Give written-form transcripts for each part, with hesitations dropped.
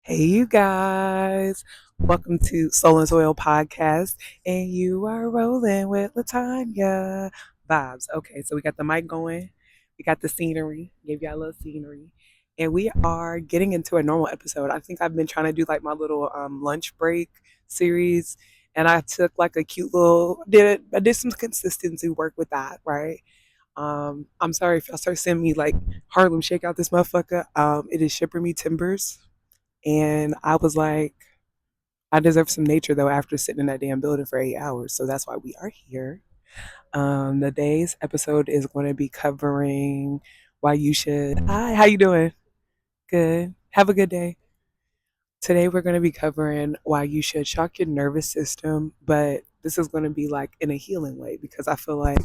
Hey, you guys. Welcome to Soul and Soil Podcast. And you are rolling with Latanya vibes. Okay, so we got the mic going. We got the scenery. Give y'all a little scenery. And we are getting into a normal episode. I think I've been trying to do like my little lunch break series. And I took like a cute little, I did some consistency work with that, right? I'm sorry if y'all start sending me like Harlem Shake out this motherfucker. It is shipping me timbers. And I was like, I deserve some nature though after sitting in that damn building for 8 hours. So that's why we are here. The day's episode is going to be covering why you should. Hi, how you doing? Good. Have a good day. Today we're going to be covering why you should shock your nervous system, but this is going to be like in a healing way because I feel like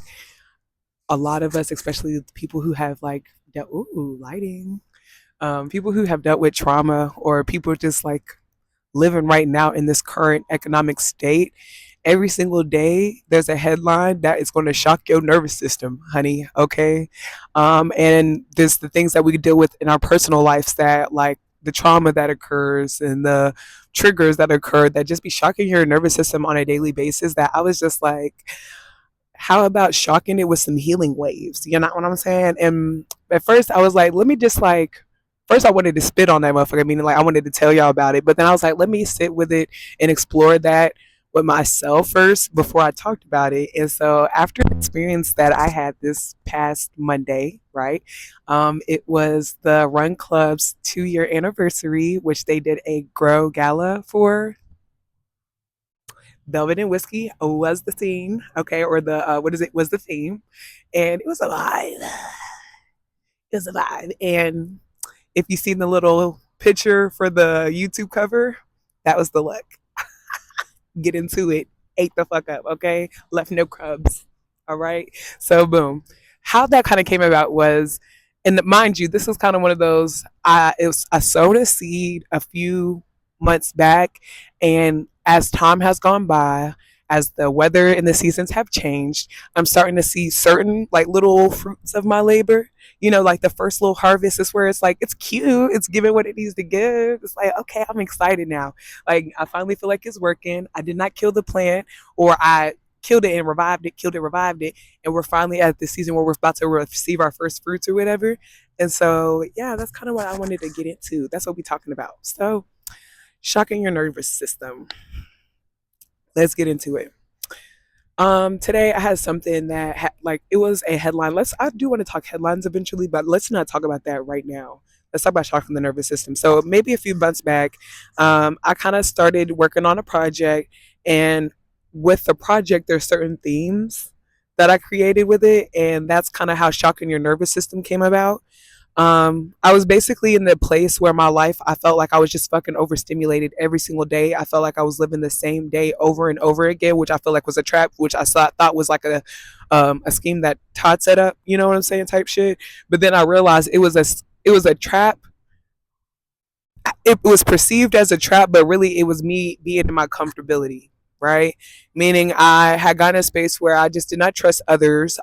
a lot of us, especially the people who have like, lighting, people who have dealt with trauma or people just like living right now in this current economic state, every single day there's a headline that is going to shock your nervous system, honey. Okay. And there's the things that we deal with in our personal lives that like the trauma that occurs and the triggers that occur that just be shocking your nervous system on a daily basis that I was just like, how about shocking it with some healing waves? You know what I'm saying? And at first I was like, let me just like, first I wanted to spit on that motherfucker, meaning like I wanted to tell y'all about it. But then I was like, let me sit with it and explore that with myself first before I talked about it. And so after the experience that I had this past Monday, right? It was the Run Club's 2 year anniversary, which they did a grow gala for. Velvet and Whiskey was the theme, okay, or the what is it? Was the theme, and it was a vibe. It was a vibe. And if you seen the little picture for the YouTube cover, that was the look. Get into it. Ate the fuck up, okay? Left no crumbs. All right. So boom. How that kind of came about was, and mind you, this was kind of one of those. It was I sowed a seed a few months back, and as time has gone by, as the weather and the seasons have changed, I'm starting to see certain like little fruits of my labor. You know, like the first little harvest is where it's like it's cute, it's giving what it needs to give. It's like okay, I'm excited now. Like I finally feel like it's working. I did not kill the plant, or I killed it and revived it, killed it, revived it, and we're finally at the season where we're about to receive our first fruits or whatever. And so, yeah, that's kind of what I wanted to get into. That's what we're talking about. So, shocking your nervous system. Let's get into it. Today I had something that like it was a headline. I do want to talk headlines eventually, but let's not talk about that right now. Let's talk about shocking the nervous system. So maybe a few months back, I kind of started working on a project, and with the project, there's certain themes that I created with it, and that's kind of how shocking your nervous system came about. I was basically in the place where my life, I felt like I was just fucking overstimulated every single day. I felt like I was living the same day over and over again, which I feel like was a trap, which thought was like a scheme that Todd set up. You know what I'm saying, type shit. But then I realized it was a trap. It was perceived as a trap, but really it was me being in my comfortability, right? Meaning I had gotten a space where I just did not trust others.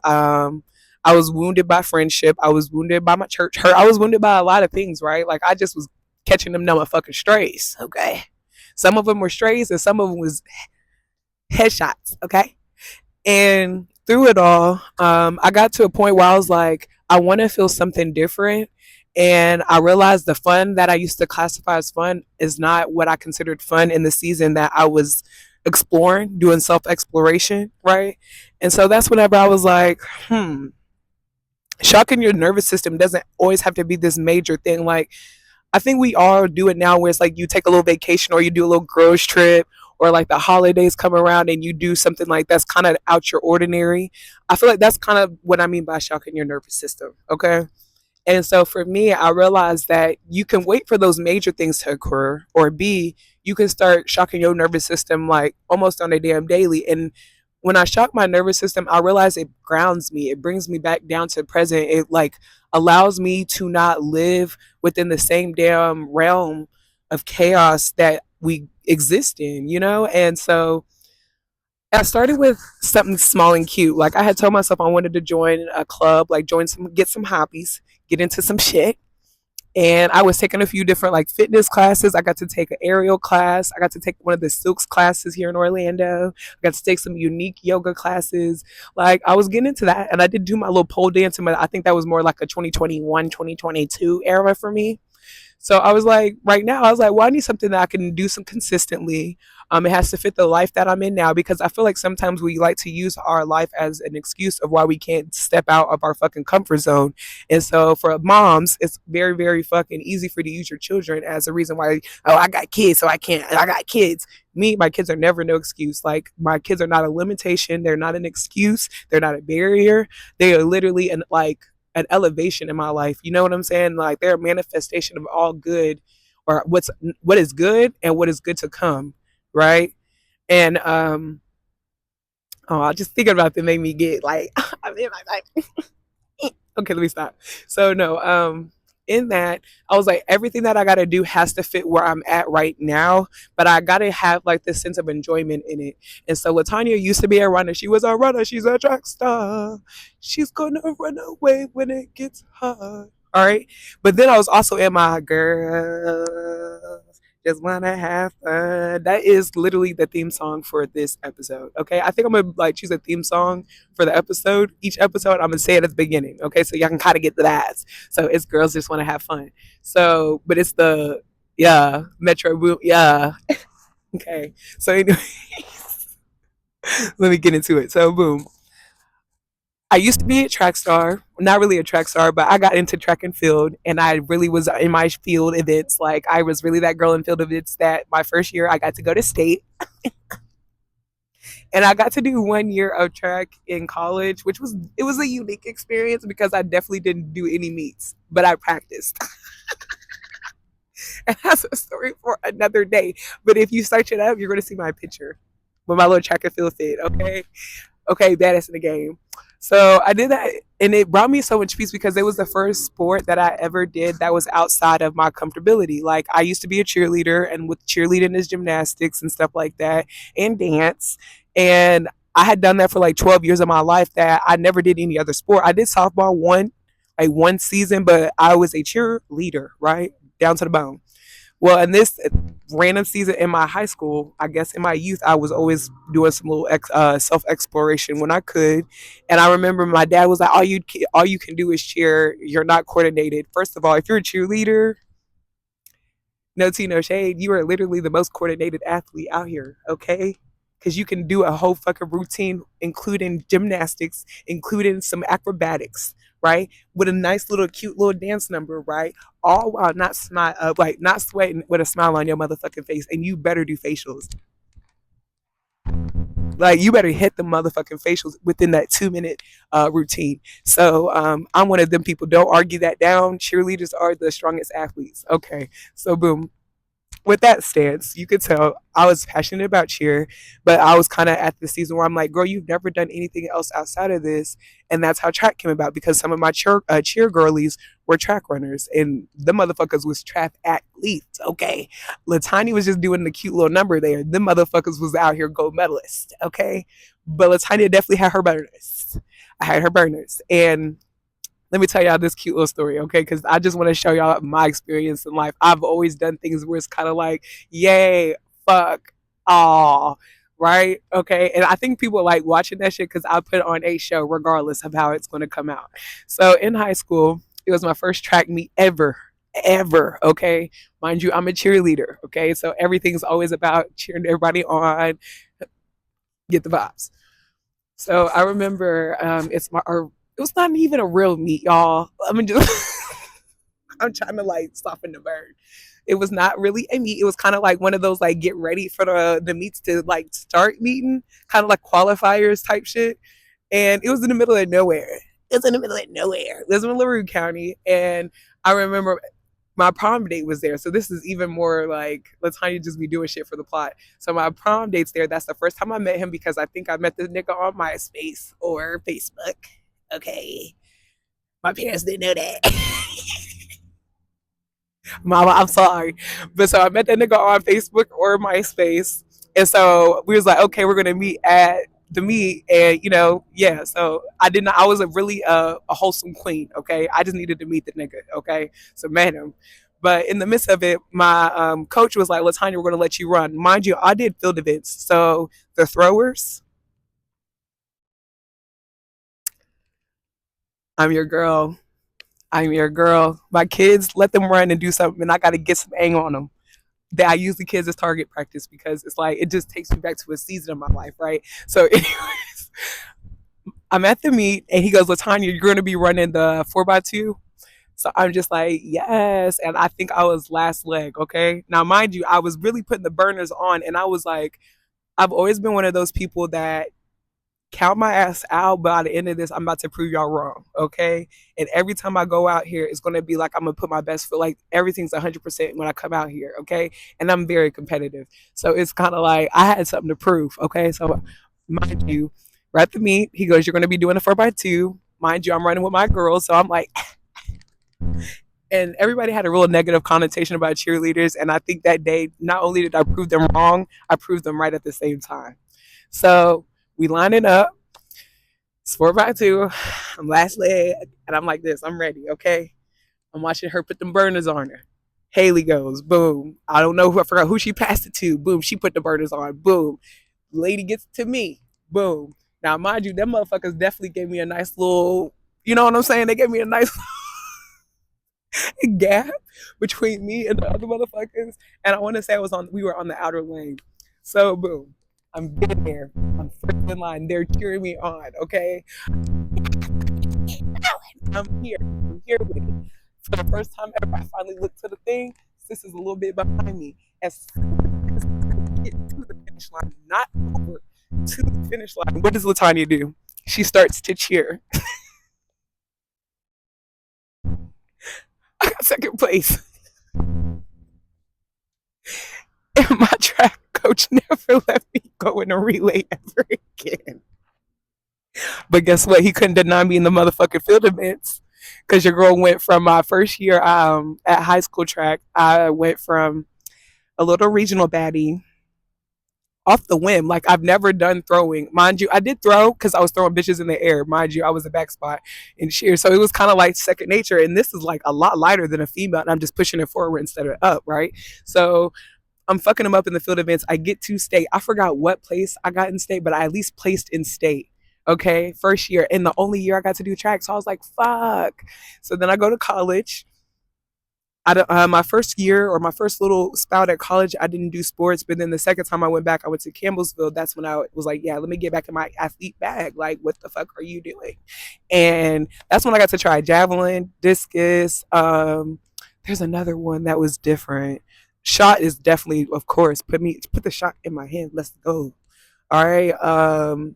I was wounded by friendship. I was wounded by my church hurt. I was wounded by a lot of things, right? Like I just was catching them motherfucking strays, okay? Some of them were strays and some of them was headshots, okay? And through it all, I got to a point where I was like, I want to feel something different. And I realized the fun that I used to classify as fun is not what I considered fun in the season that I was exploring, doing self exploration, right? And so that's whenever I was like, shocking your nervous system doesn't always have to be this major thing. Like, I think we all do it now where it's like you take a little vacation or you do a little grocery trip or like the holidays come around and you do something like that's kind of out your ordinary. I feel like that's kind of what I mean by shocking your nervous system. Okay. And so for me, I realized that you can wait for those major things to occur, or B, you can start shocking your nervous system like almost on a damn daily. And when I shock my nervous system, I realize it grounds me. It brings me back down to the present. It like allows me to not live within the same damn realm of chaos that we exist in, you know? And so I started with something small and cute. Like I had told myself I wanted to join a club, like join some, get some hobbies, get into some shit. And I was taking a few different like fitness classes. I got to take an aerial class. I got to take one of the silks classes here in Orlando. I got to take some unique yoga classes. Like I was getting into that, and I did do my little pole dancing, but I think that was more like a 2021, 2022 era for me. So I was like, right now, I was like, well, I need something that I can do some consistently. It has to fit the life that I'm in now because I feel like sometimes we like to use our life as an excuse of why we can't step out of our fucking comfort zone. And so for moms, it's very, very fucking easy for you to use your children as a reason why, oh, I got kids, so I can't, I got kids. Me, my kids are never no excuse. Like my kids are not a limitation. They're not an excuse. They're not a barrier. They are literally an elevation in my life. You know what I'm saying? Like they're a manifestation of all good or what is good and what is good to come, right? And oh, just thinking about that made me get like I'm in my life. Okay, let me stop. So no, in that I was like everything that I got to do has to fit where I'm at right now, but I got to have like this sense of enjoyment in it. And so Latanya used to be a runner. She was a runner. She's a track star. She's gonna run away when it gets hard. All right. But then I was also in my girl just wanna have fun. That is literally the theme song for this episode. Okay. I think I'm gonna like choose a theme song for the episode. Each episode, I'm gonna say it at the beginning. Okay. So y'all can kind of get the vibes. So it's girls just wanna have fun. So, but it's the yeah, Metro Boom. Yeah. Okay. So anyway, let me get into it. So boom. I used to be a track star, not really a track star, but I got into track and field, and I really was in my field events. Like I was really that girl in field events that my first year I got to go to state, and I got to do 1 year of track in college, which was it was a unique experience because I definitely didn't do any meets, but I practiced. And that's a story for another day. But if you search it up, you're going to see my picture with my little track and field fit. Okay, baddest in the game. So I did that, and it brought me so much peace because it was the first sport that I ever did that was outside of my comfortability. Like I used to be a cheerleader, and with cheerleading is gymnastics and stuff like that, and dance. And I had done that for like 12 years of my life. That I never did any other sport. I did softball one season, but I was a cheerleader, right, down to the bone. Well, in this random season in my high school, I guess in my youth, I was always doing some little self exploration when I could. And I remember my dad was like, all you can do is cheer. You're not coordinated. First of all, if you're a cheerleader, no tea, no shade. You are literally the most coordinated athlete out here, okay? Because you can do a whole fucking routine, including gymnastics, including some acrobatics, right? With a nice little cute little dance number, right? All while not smile, like not sweating with a smile on your motherfucking face. And you better do facials. Like you better hit the motherfucking facials within that 2 minute routine. So I'm one of them people. Don't argue that down. Cheerleaders are the strongest athletes. Okay, so boom, with that stance, you could tell I was passionate about cheer, but I was kind of at the season where I'm like, girl, you've never done anything else outside of this. And that's how track came about because some of my cheer girlies were track runners and the motherfuckers was track athletes. Okay. Latanya was just doing the cute little number there. The motherfuckers was out here gold medalist. Okay. But Latanya definitely had her burners. I had her burners. And let me tell y'all this cute little story, okay? Because I just want to show y'all my experience in life. I've always done things where it's kind of like, yay, fuck, aw, right? Okay. And I think people like watching that shit because I put on a show regardless of how it's going to come out. So in high school, it was my first track meet ever, okay? Mind you, I'm a cheerleader, okay? So everything's always about cheering everybody on, get the vibes. So I remember it was not even a real meet, y'all. I mean, just I'm trying to like soften the bird. It was not really a meet. It was kind of like one of those like get ready for the meets to like start meeting, kind of like qualifiers type shit. And it was in the middle of nowhere. It was in the middle of nowhere. It was in LaRue County, and I remember my prom date was there. So this is even more like Latanya just be doing shit for the plot. So my prom date's there. That's the first time I met him because I think I met this nigga on MySpace or Facebook. Okay. My parents didn't know that. Mama, I'm sorry. But so I met that nigga on Facebook or MySpace. And so we was like, okay, we're gonna meet at the meat, and yeah. So I did not. I was a really a wholesome queen. Okay, I just needed to meet the nigga. Okay, so met him. But in the midst of it, my coach was like, "Latanya, we're going to let you run." Mind you, I did field events, so the throwers. I'm your girl. I'm your girl. My kids, let them run and do something, and I got to get some aim on them. That I use the kids as target practice because it's like it just takes me back to a season of my life, right? So, anyways, I'm at the meet, and he goes, "Latanya, you're going to be running the 4x2." So I'm just like, yes. And I think I was last leg. Okay. Now, mind you, I was really putting the burners on, and I was like, I've always been one of those people that count my ass out, but by the end of this, I'm about to prove y'all wrong. Okay. And every time I go out here, it's going to be like, I'm going to put my best foot. Like everything's 100% when I come out here. Okay. And I'm very competitive. So it's kind of like I had something to prove. Okay. So, mind you, we're at the meet. He goes, "You're going to be doing a 4x2." Mind you, I'm running with my girls. So I'm like, and everybody had a real negative connotation about cheerleaders. And I think that day, not only did I prove them wrong, I proved them right at the same time. So we line it up. It's 4x2. I'm last leg, and I'm like this. I'm ready. Okay. I'm watching her put them burners on her. Haley goes, boom. I don't know who, I forgot who she passed it to. Boom. She put the burners on. Boom. Lady gets to me. Boom. Now, mind you, them motherfuckers definitely gave me a nice little, you know what I'm saying? They gave me a nice gap between me and the other motherfuckers. And I want to say we were on the outer lane. So boom. I'm getting there. I'm first in line. They're cheering me on. Okay. I'm here. I'm here with it. For the first time ever, I finally looked to the thing. Sis is a little bit behind me. As soon as I get to the finish line, not over to the finish line, what does Latanya do? She starts to cheer. I got second place. And my track coach never let me go in a relay ever again. But guess what? He couldn't deny me in the motherfucking field events. Because your girl went from my first year at high school track, I went from a little regional baddie off the whim. Like I've never done throwing. Mind you, I did throw because I was throwing bitches in the air. Mind you, I was a back spot in cheer. So it was kind of like second nature. And this is like a lot lighter than a female. And I'm just pushing it forward instead of up, right? So I'm fucking them up in the field events. I get to state. I forgot what place I got in state, but I at least placed in state. Okay, first year, and the only year I got to do track. So I was like, fuck. So then I go to college. My first year or my first little spout at college, I didn't do sports. But then the second time I went back, I went to Campbellsville. That's when I was like, yeah, let me get back in my athlete bag. Like, what the fuck are you doing? And that's when I got to try javelin, discus. There's another one that was different. Shot is definitely, of course, put the shot in my hand. Let's go. All right.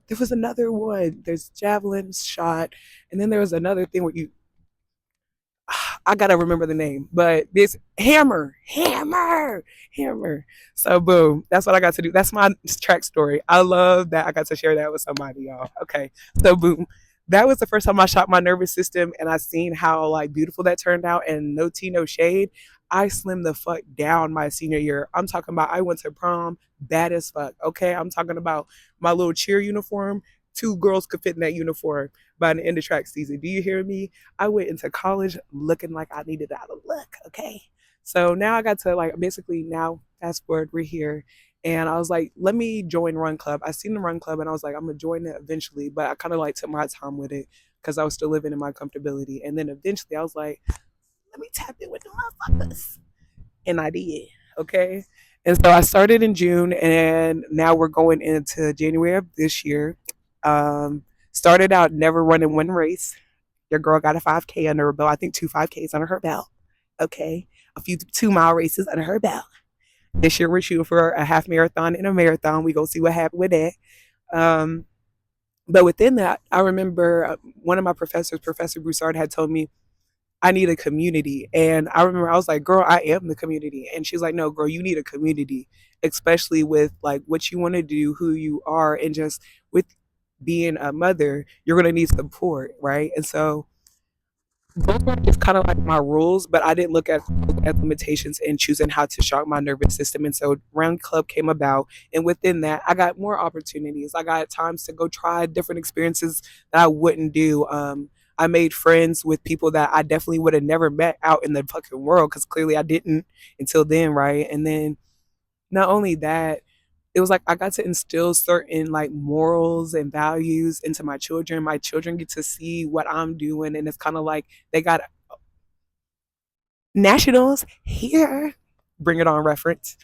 There was another one. There's javelin, shot, and then there was another thing where you I gotta remember the name, but this hammer. So boom, that's what I got to do. That's my track story. I love that I got to share that with somebody, y'all. Okay, so boom, that was the first time I shot my nervous system, and I seen how like beautiful that turned out. And no tea, no shade. I slimmed the fuck down my senior year. I'm talking about I went to prom bad as fuck. Okay, I'm talking about my little cheer uniform. Two girls could fit in that uniform by the end of track season. Do you hear me? I went into college looking like I needed out of look. Okay. So now I got to like basically now fast forward, we're here. And I was like, let me join Run Club. I seen the Run Club and I was like, I'm gonna join it eventually, but I kind of like took my time with it because I was still living in my comfortability. And then eventually I was like, let me tap in with the motherfuckers. And I did. Okay. And so I started in June and now we're going into January of this year. Started out never running one race. Your girl got a 5K under her belt. I think two 5Ks under her belt. Okay. A few 2 mile races under her belt. This year we're shooting for a half marathon and a marathon. We go see what happened with that. Um, but within that, I remember one of my professors, Professor Broussard, had told me I need a community. And I remember I was like, girl, I am the community. And she's like, no, girl, you need a community, especially with like what you want to do, who you are, and just with being a mother, you're going to need support, right? And so those were just kind of like my rules, but I didn't look at limitations in choosing how to shock my nervous system. And so Round Club came about, and within that, I got more opportunities. I got times to go try different experiences that I wouldn't do. I made friends with people that I definitely would have never met out in the fucking world because clearly I didn't until then, right? And then not only that, it was like I got to instill certain like morals and values into my children. My children get to see what I'm doing, and it's kind of like they got nationals here. Bring it on reference.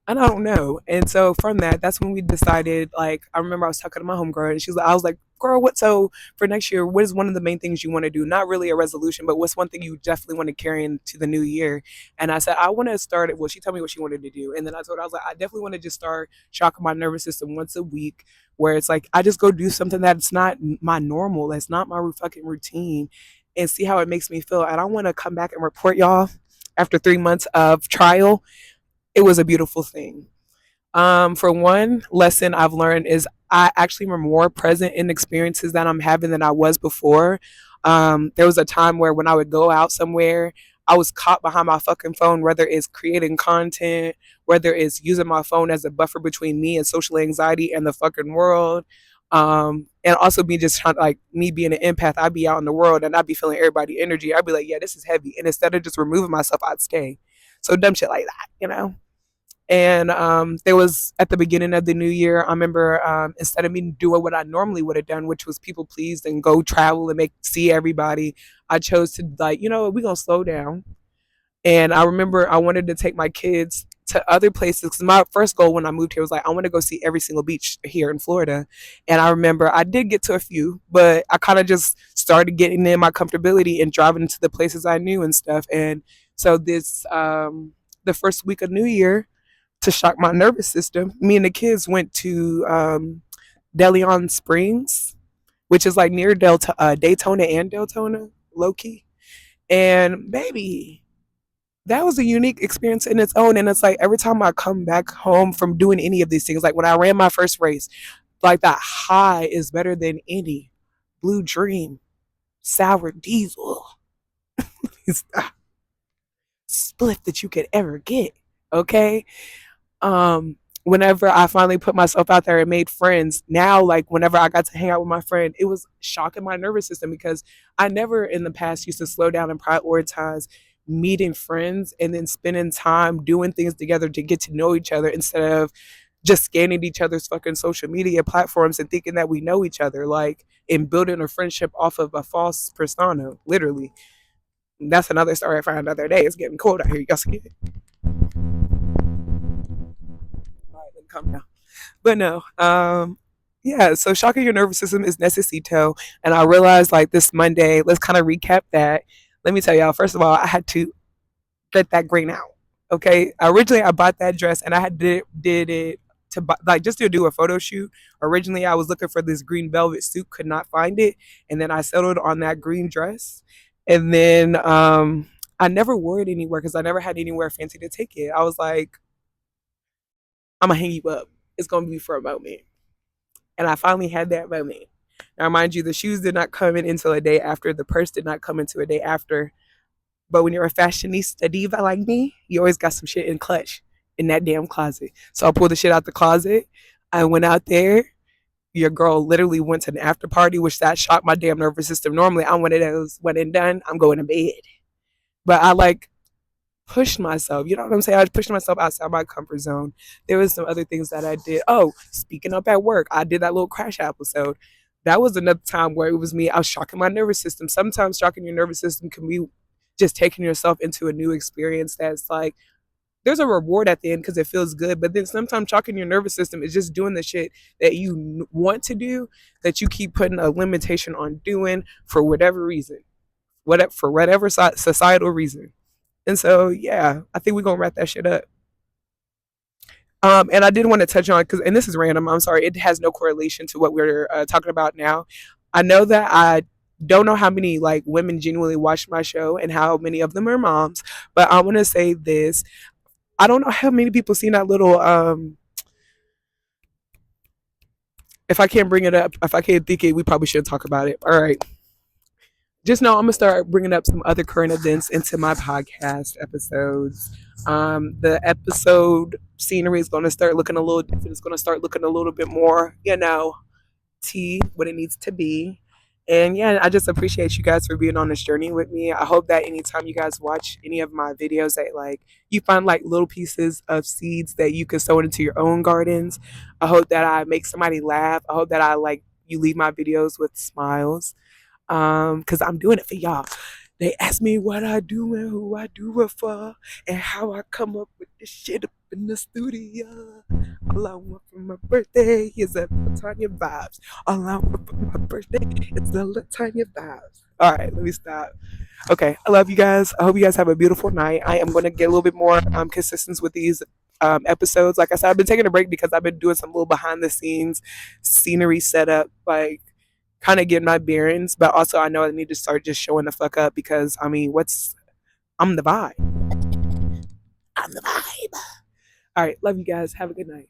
I don't know. And so from that, that's when we decided, like, I remember I was talking to my homegirl and she's like, I was like, girl, what, so for next year, what is one of the main things you want to do? Not really a resolution, but what's one thing you definitely want to carry into the new year? And I said, I want to start it. Well, she told me what she wanted to do. And then I told her, I was like, I definitely want to just start shocking my nervous system once a week, where it's like, I just go do something that's not my normal, that's not my fucking routine, and see how it makes me feel. And I want to come back and report y'all after 3 months of trial. It was a beautiful thing. For one lesson I've learned is I actually am more present in experiences that I'm having than I was before. There was a time where when I would go out somewhere, I was caught behind my fucking phone, whether it's creating content, whether it's using my phone as a buffer between me and social anxiety and the fucking world. And also be just trying, like me being an empath, I'd be out in the world and I'd be feeling everybody energy. I'd be like, yeah, this is heavy. And instead of just removing myself, I'd stay. So dumb shit like that, you know? And there was at the beginning of the new year, I remember instead of me doing what I normally would have done, which was people pleased and go travel and make see everybody, I chose to like, you know, we're gonna slow down. And I remember I wanted to take my kids to other places because my first goal when I moved here was like I want to go see every single beach here in Florida. And I remember I did get to a few, but I kind of just started getting in my comfortability and driving to the places I knew and stuff. And so this the first week of New Year, to shock my nervous system, me and the kids went to Deleon Springs, which is like near Daytona and Deltona, low key. And baby, that was a unique experience in its own. And it's like every time I come back home from doing any of these things, like when I ran my first race, like that high is better than any Blue Dream, Sour Diesel, split that you could ever get. Okay, whenever I finally put myself out there and made friends, now like whenever I got to hang out with my friend, it was shocking my nervous system because I never in the past used to slow down and prioritize meeting friends and then spending time doing things together to get to know each other instead of just scanning each other's fucking social media platforms and thinking that we know each other, like and building a friendship off of a false persona, literally. That's another story I found another day. It's getting cold out here. Y'all see it? All right, let me calm down. But no, yeah, so shocking your nervous system is necessito. And I realized like this Monday, let's kind of recap that. Let me tell y'all, first of all, I had to get that green out. Okay. Originally I bought that dress and I had did it to buy, like just to do a photo shoot. Originally I was looking for this green velvet suit, could not find it. And then I settled on that green dress. And then I never wore it anywhere because I never had anywhere fancy to take it. I was like, I'm gonna hang you up. It's gonna be for a moment. And I finally had that moment. Now, mind you, the shoes did not come in until a day after. The purse did not come into a day after. But when you're a fashionista diva like me, you always got some shit in clutch in that damn closet. So I pulled the shit out the closet. I went out there. Your girl literally went to an after party, which that shocked my damn nervous system. Normally, I'm one of those, when and done, I'm going to bed. But I like pushed myself. You know what I'm saying? I pushed myself outside my comfort zone. There was some other things that I did. Oh, speaking up at work, I did that little crash episode. That was another time where it was me. I was shocking my nervous system. Sometimes shocking your nervous system can be just taking yourself into a new experience that's like there's a reward at the end because it feels good. But then sometimes shocking your nervous system is just doing the shit that you want to do that you keep putting a limitation on doing for whatever reason, whatever for whatever societal reason. And so, yeah, I think we're gonna wrap that shit up. And I did want to touch on because, and this is random. I'm sorry, it has no correlation to what we're talking about now. I know that I don't know how many like women genuinely watch my show and how many of them are moms, but I want to say this. I don't know how many people seen that little. If I can't bring it up, if I can't think it, we probably shouldn't talk about it. All right. just know I'm gonna start bringing up some other current events into my podcast episodes. The episode scenery is going to start looking a little different. It's going to start looking a little bit more, tea what it needs to be. And yeah, I just appreciate you guys for being on this journey with me. I hope that anytime you guys watch any of my videos that like you find like little pieces of seeds that you can sow into your own gardens. I hope that I make somebody laugh. I hope that I like you leave my videos with smiles. Because I'm doing it for y'all. They ask me what I do and who I do it for and how I come up with this shit up in the studio. All I want for my birthday is a Latanya vibes. All I want for my birthday is the Latanya vibes. All right, let me stop. Okay, I love you guys. I hope you guys have a beautiful night. I am going to get a little bit more consistent with these episodes. Like I said, I've been taking a break because I've been doing some little behind the scenes scenery setup, like kind of getting my bearings. But also, I know I need to start just showing the fuck up because I mean, I'm the vibe. I'm the vibe. All right, love you guys. Have a good night.